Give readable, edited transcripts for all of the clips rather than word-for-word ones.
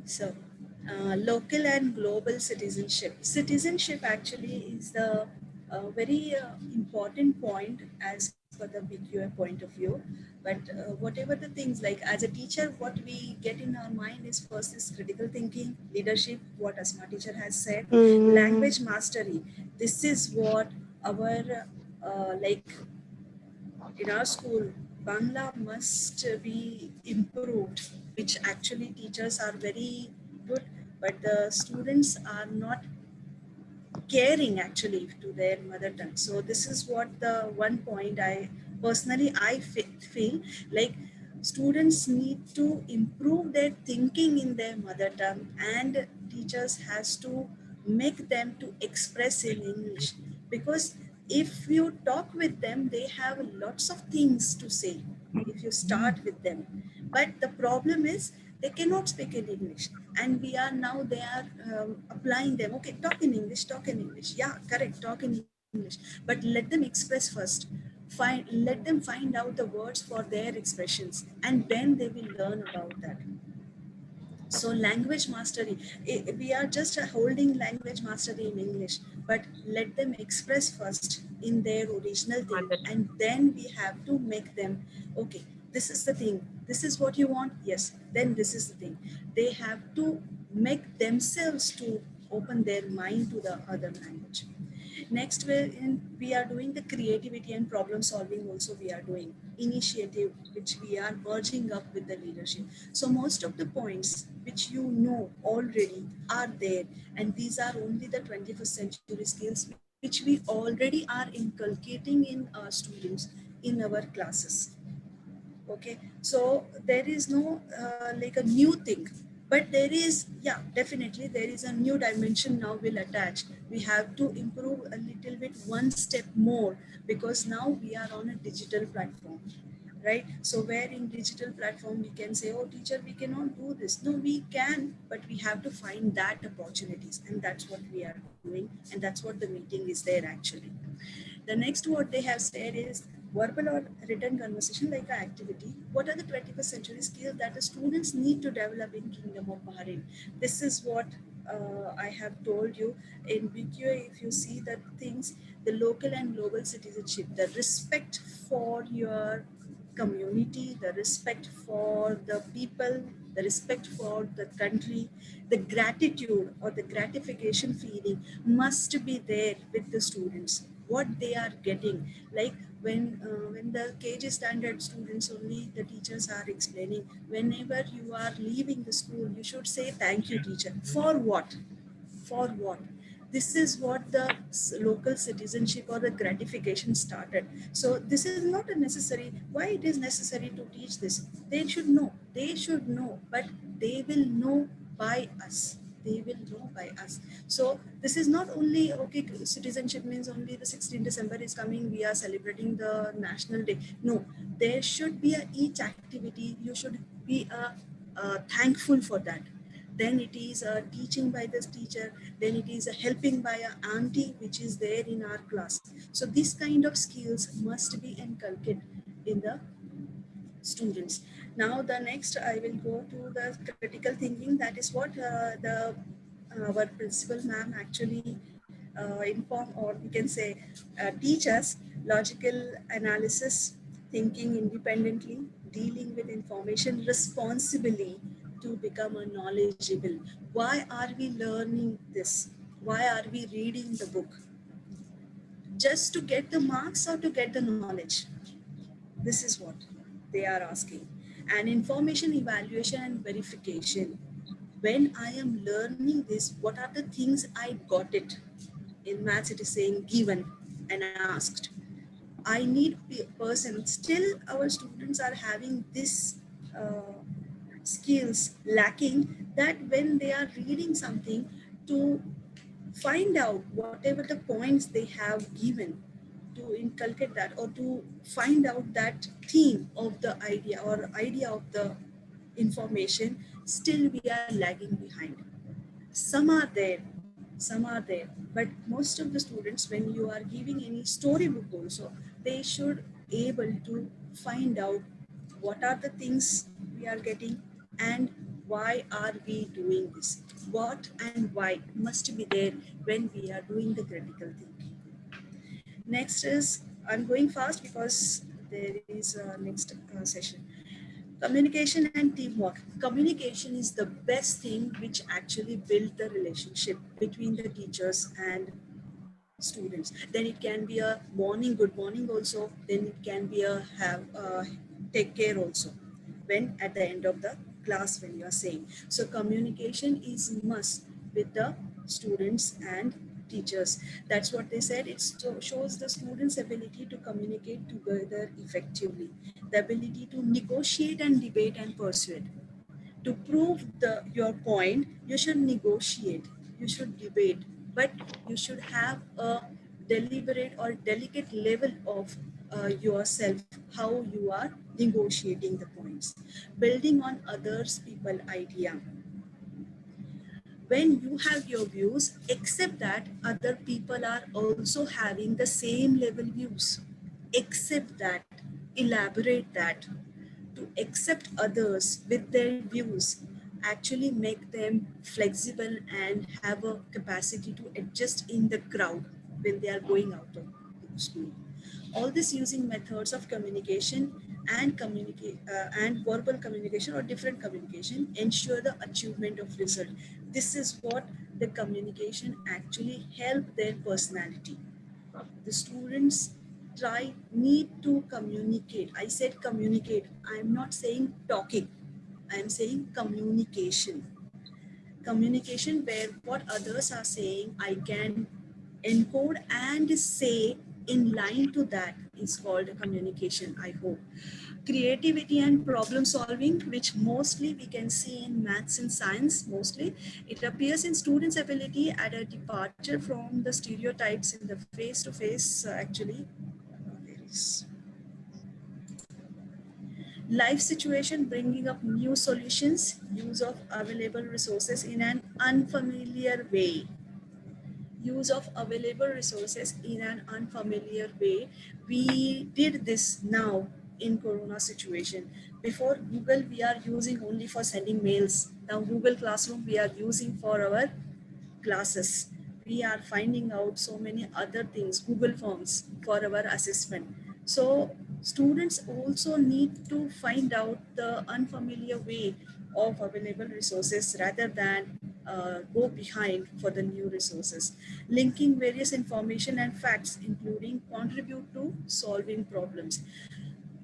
So, local and global citizenship. Citizenship actually is the very important point as per the BQA point of view. But whatever the things, like as a teacher, what we get in our mind is first is critical thinking, leadership, what Asma teacher has said, Mm, language mastery. This is what our like in our school, Bangla must be improved, which actually teachers are very good, but the students are not caring actually to their mother tongue. So this is what the one point I personally feel like students need to improve their thinking in their mother tongue, and teachers has to make them to express in English, because if you talk with them they have lots of things to say if you start with them. But the problem is they cannot speak in English, and we are now they are applying them. Okay, talk in English, talk in English. Yeah, correct, talk in English. But let them express first. Let them find out the words for their expressions, and then they will learn about that. So language mastery, we are just holding language mastery in English, but let them express first in their original thing, mother and then we have to make them, okay, this is the thing, this is what you want, yes, then this is the thing. They have to make themselves to open their mind to the other language. Next, we are doing the creativity and problem solving also. We are doing initiative, which we are merging up with the leadership. So most of the points which you know already are there, and these are only the 21st century skills which we already are inculcating in our students in our classes. Okay, so there is no like a new thing, but there is, yeah, definitely there is a new dimension now will attach. We have to improve a little bit, one step more, because now we are on a digital platform, right? So where in digital platform we can say, oh teacher, we cannot do this. No, we can, but we have to find that opportunities, and that's what we are doing, and that's what the meeting is there actually. The next what they have said is verbal or written conversation like an activity. What are the 21st century skills that the students need to develop in Kingdom of Bahrain? This is what I have told you in BQA. If you see the things, the local and global citizenship, the respect for your community, the respect for the people, the respect for the country, the gratitude or the gratification feeling must be there with the students. What they are getting, like when the KG standard students only, the teachers are explaining. Whenever you are leaving the school, you should say thank you, teacher. For what? For what? This is what the local citizenship or the gratification started. So this is not a necessary. Why it is necessary to teach this? They should know. They should know, but they will know by us. They will know by us. So this is not only okay. Citizenship means only the 16th December is coming. We are celebrating the national day. No, there should be a each activity. You should be thankful for that. Then it is a teaching by this teacher, then it is a helping by a auntie which is there in our class. So this kind of skills must be inculcated in the students. Now the next I will go to the critical thinking. That is what the our principal ma'am actually inform, or we can say teach us logical analysis, thinking independently, dealing with information responsibly to become a knowledgeable. Why are we learning this? Why are we reading the book? Just to get the marks or to get the knowledge? This is what they are asking. And information evaluation and verification. When I am learning this, what are the things I got it? In maths, it is saying given and asked. I need person. Still, our students are having this skills lacking, that when they are reading something, to find out whatever the points they have given, to inculcate that or to find out that theme of the idea or idea of the information, still we are lagging behind. Some are there, some are there, but most of the students, when you are giving any storybook also, they should able to find out what are the things we are getting, and Why are we doing this? What and why must be there when we are doing the critical thinking. Next is, I'm going fast because there is a next session. Communication and teamwork. Communication is the best thing which actually build the relationship between the teachers and students. Then it can be a morning, good morning also. Then it can be a have take care also. When at the end of the class when you are saying. So communication is must with the students and teachers. That's what they said. It shows the students' ability to communicate together effectively, the ability to negotiate and debate and persuade. To prove your point, you should negotiate, you should debate, but you should have a deliberate or delicate level of yourself, how you are negotiating the points, building on others people idea. When you have your views, accept that other people are also having the same level views. Accept that, elaborate that. To accept others with their views actually make them flexible and have a capacity to adjust in the crowd when they are going out of school. All this using methods of communication and verbal communication or different communication ensure the achievement of result. This is what the communication actually help their personality. The students need to communicate. I said communicate. I'm not saying talking. I'm saying communication. Communication where what others are saying, I can encode and say in line to that is called communication, I hope. Creativity and problem solving, which mostly we can see in maths and science, mostly. It appears in students' ability at a departure from the stereotypes in the face-to-face, actually. There is life situation bringing up new solutions, use of available resources in an unfamiliar way. Use of available resources in an unfamiliar way. We did this now in Corona situation. Before Google, we are using only for sending mails. Now Google Classroom, we are using for our classes. We are finding out so many other things, Google Forms for our assessment. So students also need to find out the unfamiliar way of available resources rather than go behind for the new resources. Linking various information and facts, including contribute to solving problems.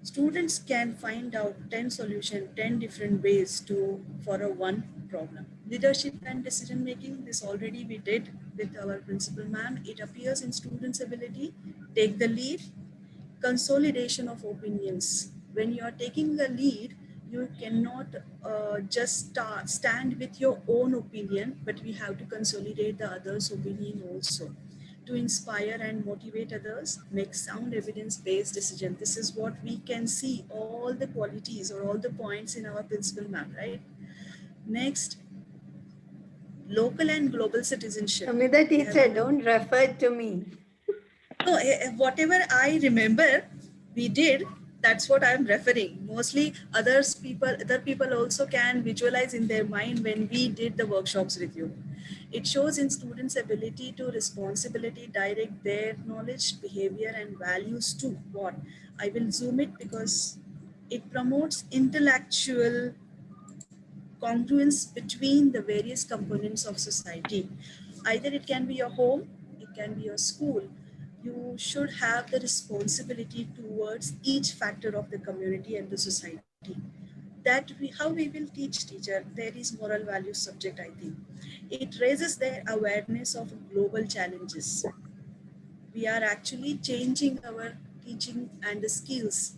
Students can find out 10 solutions, 10 different ways to for a one problem. Leadership and decision making, this already we did with our principal ma'am. It appears in students' ability, take the lead, consolidation of opinions. When you are taking the lead, you cannot just stand with your own opinion, but we have to consolidate the others' opinion also. To inspire and motivate others, make sound evidence-based decision. This is what we can see, all the qualities or all the points in our principal map, right? Next, local and global citizenship. Amida teacher, don't refer to me. No, whatever I remember, we did. That's what I'm referring. Mostly, other people also can visualize in their mind when we did the workshops with you. It shows in students' ability to responsibility direct their knowledge, behavior, and values to what? I will zoom it because it promotes intellectual congruence between the various components of society. Either it can be your home, it can be your school. You should have the responsibility towards each factor of the community and the society. How we will teach teacher, there is moral values subject, I think. It raises their awareness of global challenges. We are actually changing our teaching and the skills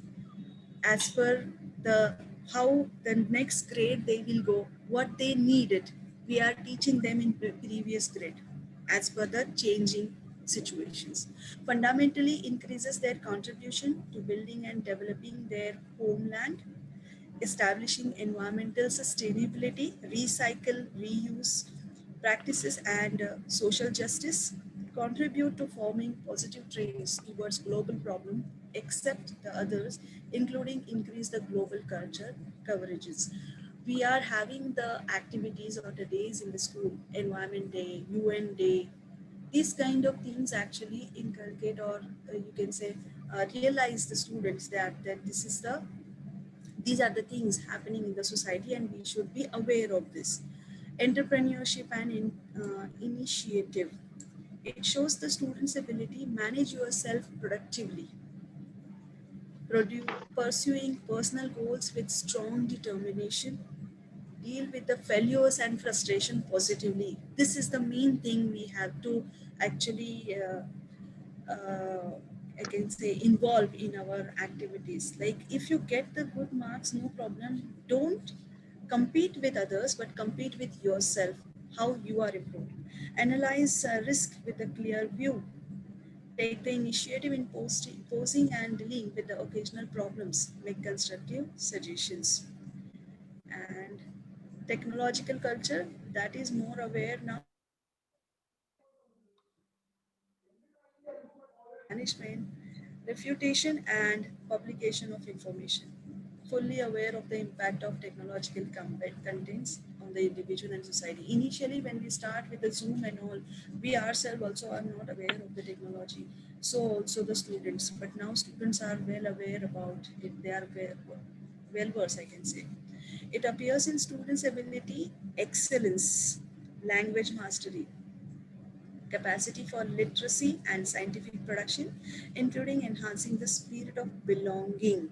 as per the how the next grade they will go, what they needed. We are teaching them in previous grade as per the changing situations. Fundamentally increases their contribution to building and developing their homeland, establishing environmental sustainability, recycle, reuse practices, and social justice, contribute to forming positive traits towards global problem, accept the others, including increase the global culture coverages. we are having the activities or the days in the school, Environment Day, UN Day. These kind of things actually inculcate, or you can say realize the students that these are the things happening in the society and we should be aware of this. Entrepreneurship and initiative. It shows the student's ability manage yourself productively, pursuing personal goals with strong determination, deal with the failures and frustration positively. This is the main thing we have to actually I can say involve in our activities. Like if you get the good marks, no problem. Don't compete with others, but compete with yourself, how you are improving. Analyze risk with a clear view. Take the initiative in posing and dealing with the occasional problems. Make constructive suggestions. And technological culture, that is more aware now, management, refutation and publication of information. Fully aware of the impact of technological contents on the individual and society. Initially, when we start with the Zoom and all, we ourselves also are not aware of the technology. So also the students, but now students are well aware about it. They are well versed, I can say. It appears in students' ability, excellence, language mastery, capacity for literacy and scientific production, including enhancing the spirit of belonging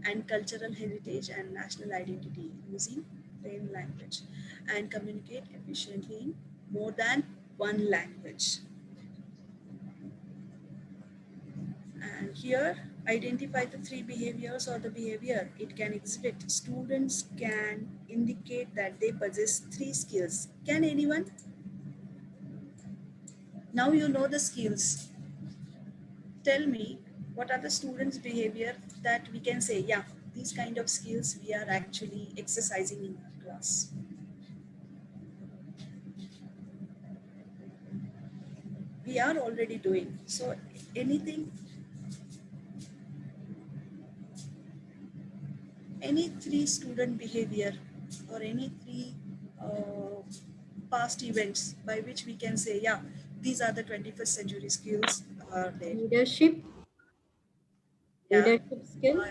and cultural heritage and national identity using plain language, and communicate efficiently in more than one language. And here, identify the three behaviors or the behavior it can exhibit. Students can indicate that they possess three skills. Can anyone? Now you know the skills. Tell me, what are the students' behavior that we can say, yeah, these kind of skills we are actually exercising in our class. We are already doing. So anything, any three student behavior or any three past events by which we can say, yeah, these are the 21st century skills are there. Leadership, Yeah. leadership skill.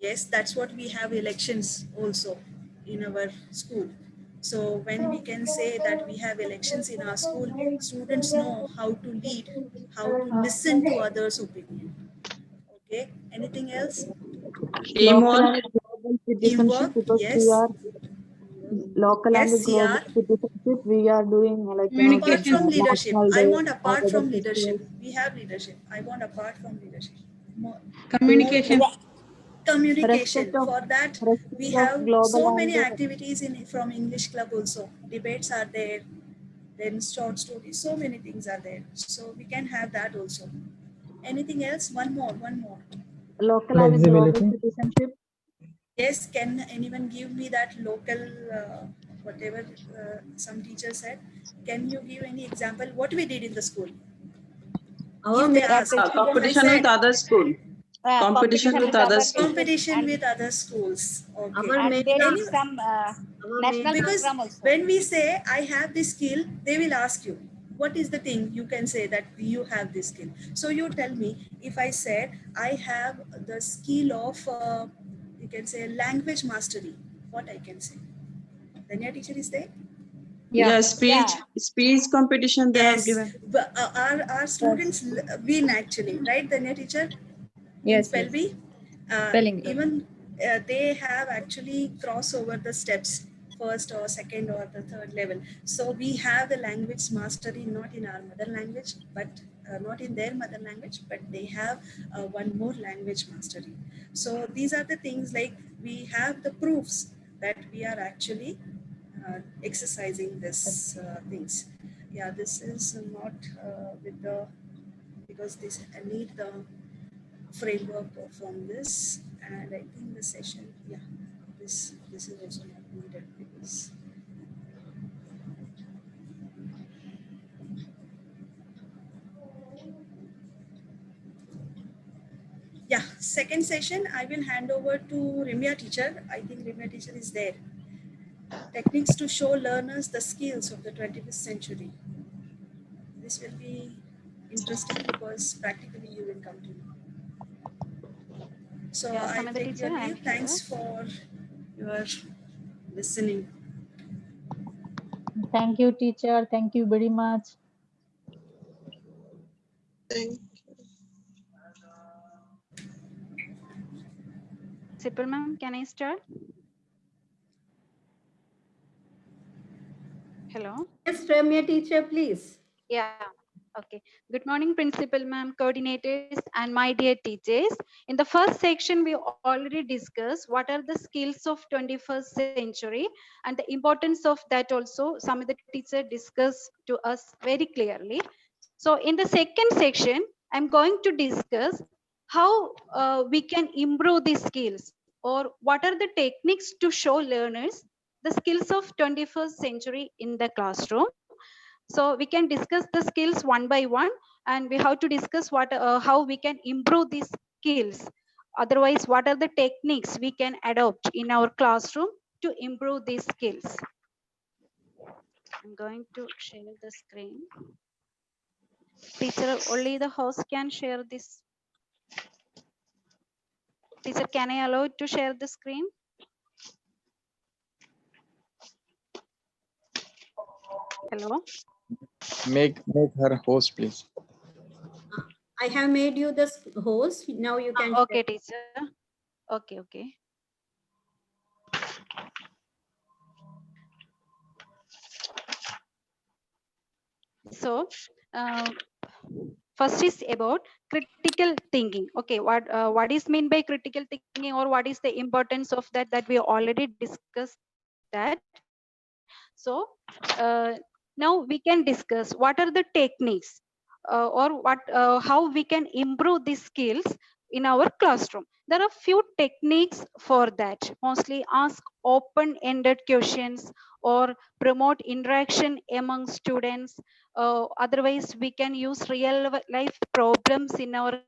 Yes, that's what we have elections also in our school. So when we can say that we have elections in our school, students know how to lead, how to listen to others' opinion. Okay, anything else? Local Teamwork. and global citizenship, Teamwork, because we yes. are local Yes, and global CR. citizenship, we are doing like Apart the from Communication. leadership, national I day want or apart the from leadership. festivals. We have leadership. I want apart from leadership. More Communication. communication. Respect of For that, we respect of have global so many and activities in from English Club also. Debates are there, then short stories, so many things are there. So we can have that also. Anything else? One more, one more. local and global Flexibility. citizenship. Yes, can anyone give me that local, whatever some teacher said? Can you give any example? What we did in the school? Our If they main ask, I Competition with said other school. Competition with other school. competition and with other schools. Okay. our main and they did Any, some our main national because program also. when we say I have this skill, they will ask you, what is the thing you can say that you have this skill? So you tell me, if I said I have the skill of, you can say language mastery, what I can say? Danya teacher is there? Yeah, Yeah. speech competition they have Yes, given. but our students win actually, right, Danya teacher? In Yes, yes. Spelby, Spelling. even they have actually crossed over the steps, first or second or the third level. So we have the language mastery not in our mother language, but not in their mother language, but they have one more language mastery. So these are the things, like we have the proofs that we are actually exercising this things. Yeah, this is not with the, because this I need the framework from this, and I think the session, yeah, this is also not needed because yeah, second session I will hand over to Rimya teacher. I think Rimya teacher is there. techniques to show learners the skills of the 21st century. This will be interesting because practically you will come to know. So Yeah, I Samantha take teacher, your I'm leave. here. Thanks for your listening. Thank you, teacher. Thank you very much. Thank Principal ma'am, can I start? Hello. Yes, Ramya teacher, please. Yeah. Okay. Good morning, principal ma'am, coordinators, and my dear teachers. In the first section, we already discussed what are the skills of 21st century and the importance of that also. Some of the teacher discussed to us very clearly. So in the second section, I'm going to discuss how we can improve these skills or what are the techniques to show learners the skills of 21st century in the classroom. So we can discuss the skills one by one, and we have to discuss what how we can improve these skills. Otherwise, what are the techniques we can adopt in our classroom to improve these skills? I'm going to share the screen. Teacher, only the host can share this. Teacher, can I allow it to share the screen? Hello. Make her host, please. I have made you the host. Now you can. Okay, teacher. Okay, okay. So, first is about critical thinking. Okay, what is mean by critical thinking, or what is the importance of that? That we already discussed that. So, now we can discuss what are the techniques or what how we can improve these skills in our classroom. There are few techniques for that. Mostly ask open-ended questions or promote interaction among students. Otherwise, we can use real life problems in our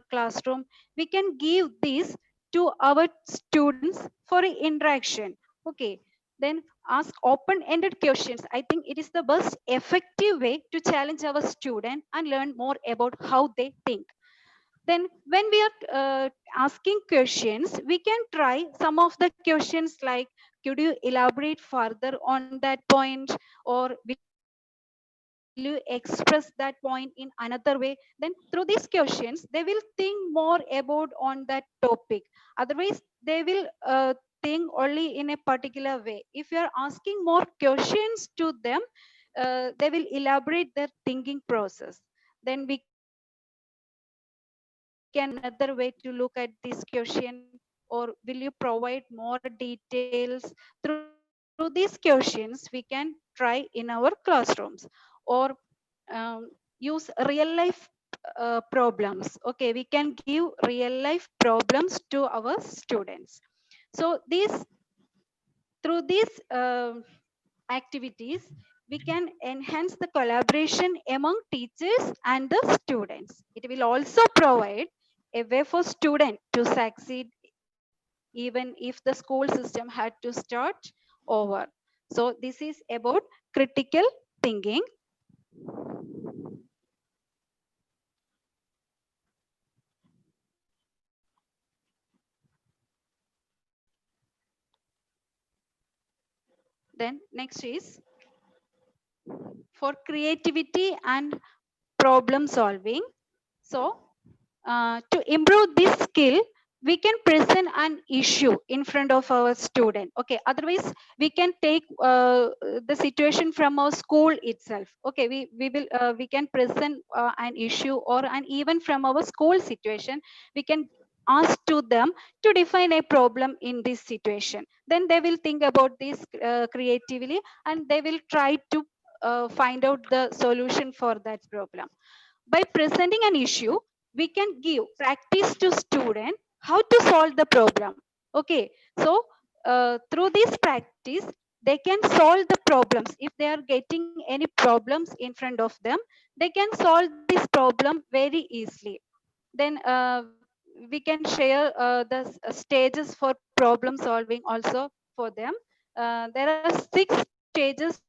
classroom. We can give these to our students for interaction. Okay, then ask open-ended questions. I think it is the best effective way to challenge our student and learn more about how they think. Then when we are asking questions, we can try some of the questions like, could you elaborate further on that point, or will you express that point in another way? Then through these questions, they will think more about on that topic. Otherwise, they will think only in a particular way. If you are asking more questions to them, they will elaborate their thinking process. Then we can another way to look at this question, or will you provide more details? Through these questions, we can try in our classrooms, or use real life problems. Okay, we can give real life problems to our students. So these through these activities, we can enhance the collaboration among teachers and the students. It will also provide a way for students to succeed even if the school system had to start over. So this is about critical thinking. Then next is for creativity and problem solving. So to improve this skill, we can present an issue in front of our student. Okay, otherwise we can take the situation from our school itself. Okay, we can present an issue or an even from our school situation. We can ask to them to define a problem in this situation. Then they will think about this creatively, and they will try to find out the solution for that problem. By presenting an issue, we can give practice to student how to solve the problem. Okay, so through this practice, they can solve the problems. If they are getting any problems in front of them, they can solve this problem very easily. Then we can share the stages for problem solving also for them. there are 6 stages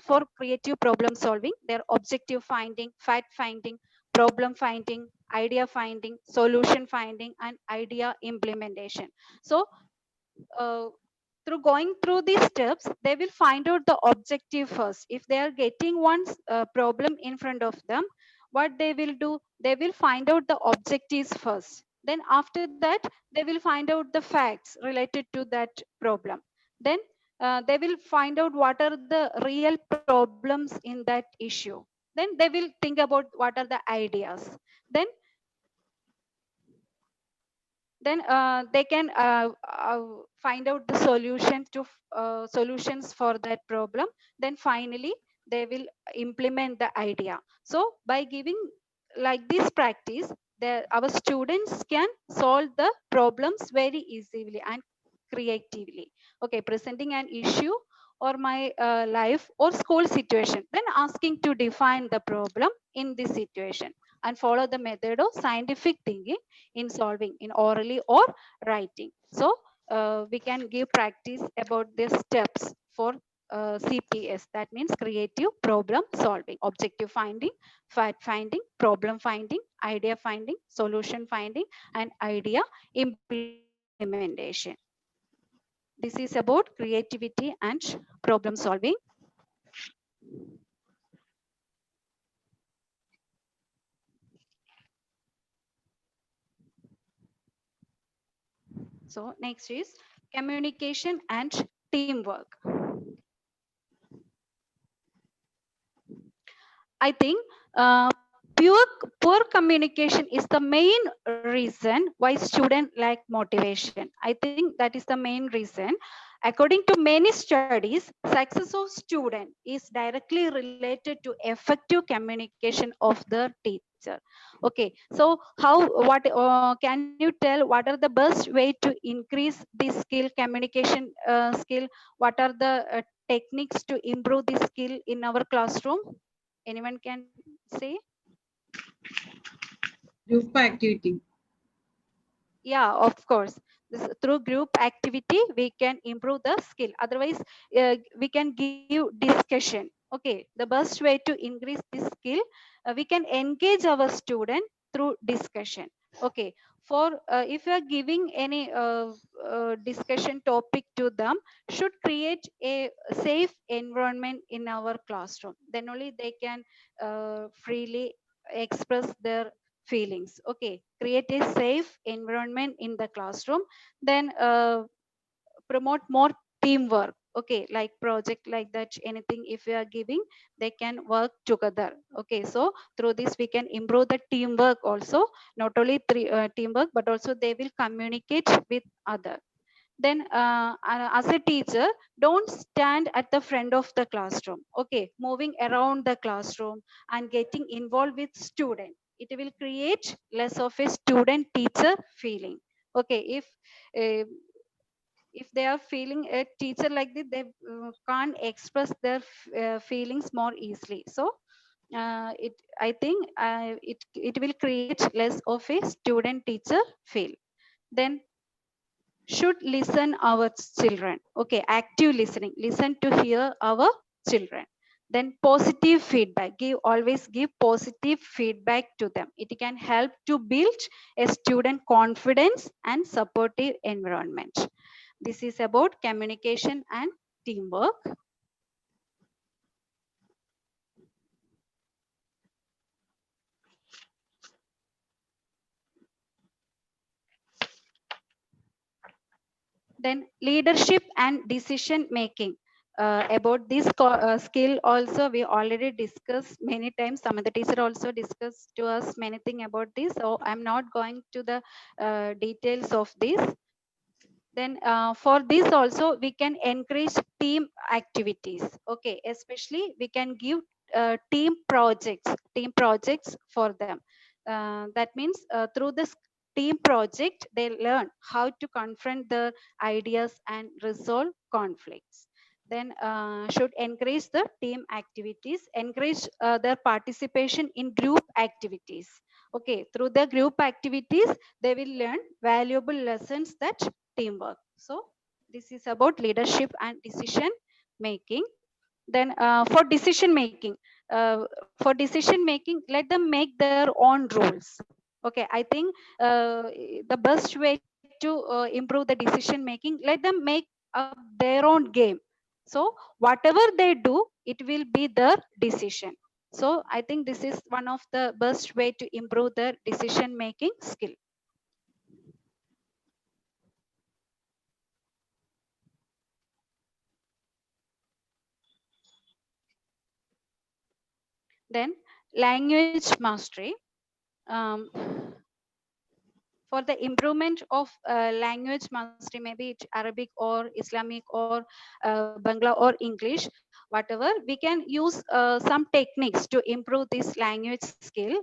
for creative problem solving. They're objective finding, fact finding, problem finding, idea finding, solution finding, and idea implementation. So through going through these steps, they will find out the objective first. If they are getting one problem in front of them, what they will do, they will find out the objectives first. Then after that, they will find out the facts related to that problem. Then they will find out what are the real problems in that issue. Then they will think about what are the ideas. Then they can find out the solutions for that problem. Then finally they will implement the idea. So by giving like this practice, our students can solve the problems very easily and creatively. Okay, presenting an issue or my life or school situation, then asking to define the problem in this situation and follow the method of scientific thinking in solving in orally or writing. So we can give practice about the steps for CPS, that means creative problem solving: objective finding, fact finding, problem finding, idea finding, solution finding, and idea implementation. This is about creativity and problem solving. So next is communication and teamwork. I think poor communication is the main reason why students lack motivation. I think that is the main reason. According to many studies, success of student is directly related to effective communication of the teacher. Okay, so can you tell what are the best way to increase this skill, communication skill? What are the techniques to improve this skill in our classroom? Anyone can say? Group activity. Yeah, of course. Through group activity, we can improve the skill. Otherwise, we can give discussion. Okay, the best way to increase this skill, we can engage our student through discussion. Okay, for if you are giving any discussion topic to them, should create a safe environment in our classroom. Then only they can freely express their feelings. Okay, create a safe environment in the classroom. Then promote more teamwork. Okay, like project like that, anything if we are giving, they can work together. Okay, so through this we can improve the teamwork also. Not only teamwork, but also they will communicate with other. Then as a teacher, don't stand at the front of the classroom. Okay, moving around the classroom and getting involved with student, it will create less of a student teacher feeling. Okay, uh, if they are feeling a teacher like this, they can't express their feelings more easily. So it I think it will create less of a student teacher feel. Then should listen our children. Okay, active listening, listen to hear our children. Then positive feedback, always give positive feedback to them. It can help to build a student confidence and supportive environment. This is about communication and teamwork. Then leadership and decision making. About this skill also we already discussed many times. Some of the teacher also discussed to us many things about this, so I'm not going to the details of this. Then for this also we can encourage team activities. Okay, especially we can give team projects for them. That means through this team project they learn how to confront the ideas and resolve conflicts. Then should encourage the team activities, encourage their participation in group activities. Okay, through the group activities they will learn valuable lessons, that teamwork. So This is about leadership and decision making. Then for decision making, let them make their own rules. Okay, I think the best way to improve the decision making, let them make up their own game. So whatever they do, it will be their decision. So I think this is one of the best way to improve their decision making skill. Then language mastery. Um, for the improvement of language mastery, maybe it's Arabic or Islamic or Bangla or English, whatever, we can use some techniques to improve this language skill,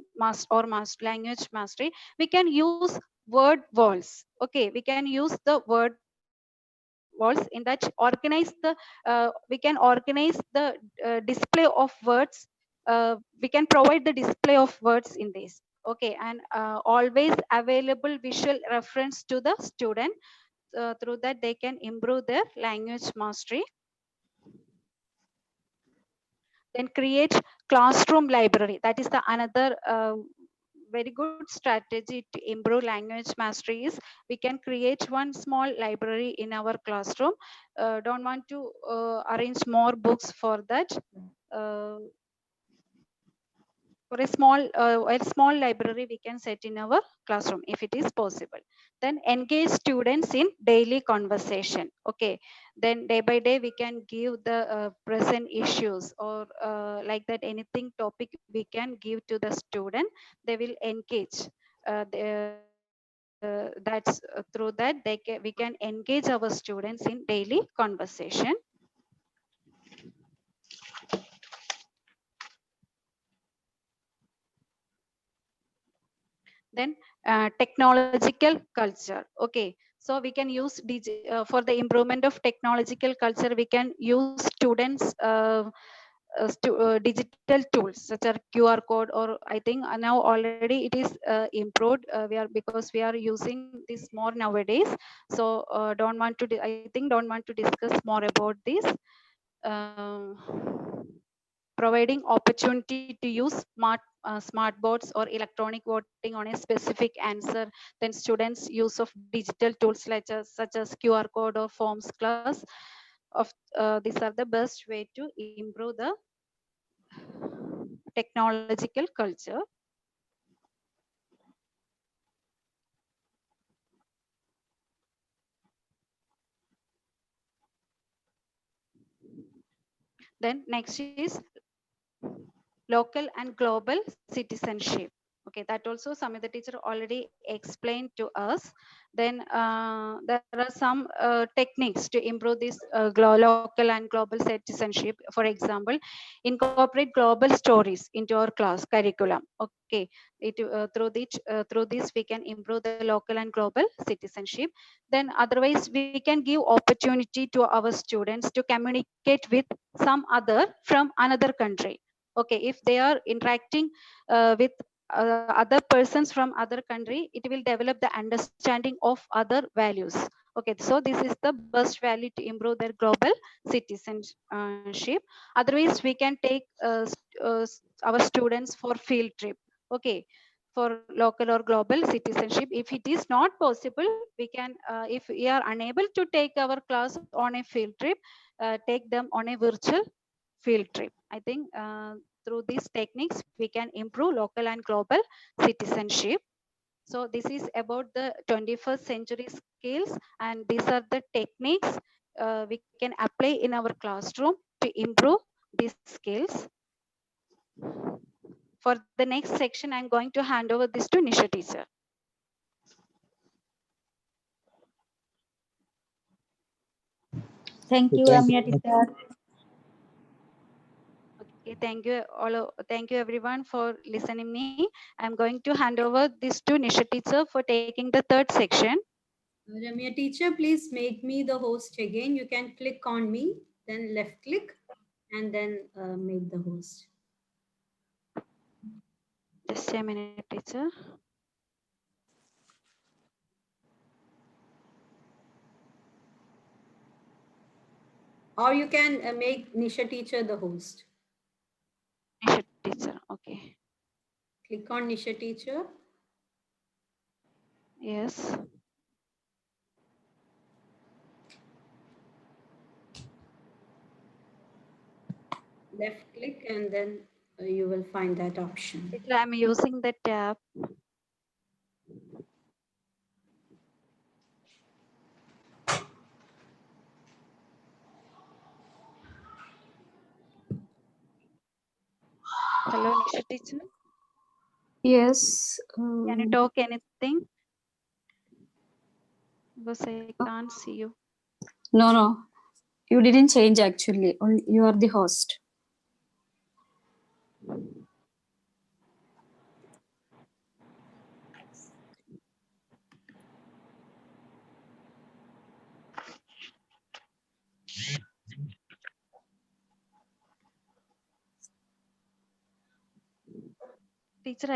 language mastery. We can use word walls. Okay, we can use the word walls in that we can organize the display of words. We can provide the display of words in this. Okay, and always available visual reference to the student. Through that they can improve their language mastery. Then create classroom library. That is the another very good strategy to improve language mastery is we can create one small library in our classroom. Don't want to arrange more books for that. Uh, for a small library we can set in our classroom if it is possible. Then engage students in daily conversation. Okay, then day by day we can give the present issues or like that, anything topic we can give to the student. They will engage. Through that we can engage our students in daily conversation. Then technological culture. Okay, so we can use for the improvement of technological culture, we can use students digital tools such as QR code, or I think now already it is improved. We are, because we are using this more nowadays. So I think don't want to discuss more about this. Providing opportunity to use smart boards or electronic voting on a specific answer. Then students use of digital tools such as QR code or forms class of these are the best way to improve the technological culture. Then next is local and global citizenship. Okay, that also Samita teacher already explained to us. Then there are some techniques to improve this local and global citizenship. For example, incorporate global stories into our class curriculum. Okay, through this we can improve the local and global citizenship. Then otherwise we can give opportunity to our students to communicate with some other from another country. Okay, if they are interacting with other persons from other country, it will develop the understanding of other values. Okay, so this is the best value to improve their global citizenship. Otherwise we can take our students for field trip. Okay, for local or global citizenship. If it is not possible, we can if we are unable to take our class on a field trip, take them on a virtual field trip. I think through these techniques we can improve local and global citizenship. So this is about the 21st century skills, and these are the techniques we can apply in our classroom to improve these skills. For the next section, I'm going to hand over this to Nisha teacher. Thank you, Thank Ramya you. teacher. Okay, thank you everyone for listening me. I'm going to hand over this to Nisha teacher for taking the third section. Ramya teacher, please make me the host again. You can click on me, then left click, and then make the host. Just a minute, teacher. Or you can make Nisha teacher the host. Nisha teacher. Okay. Click on Nisha teacher. Yes. Left click and then you will find that option. Teacher, I'm using the tab. Hello, Nisha teacher. Yes. Can you talk anything? Because I can't see you. No, no. You didn't change actually. You are the host. Teacher, I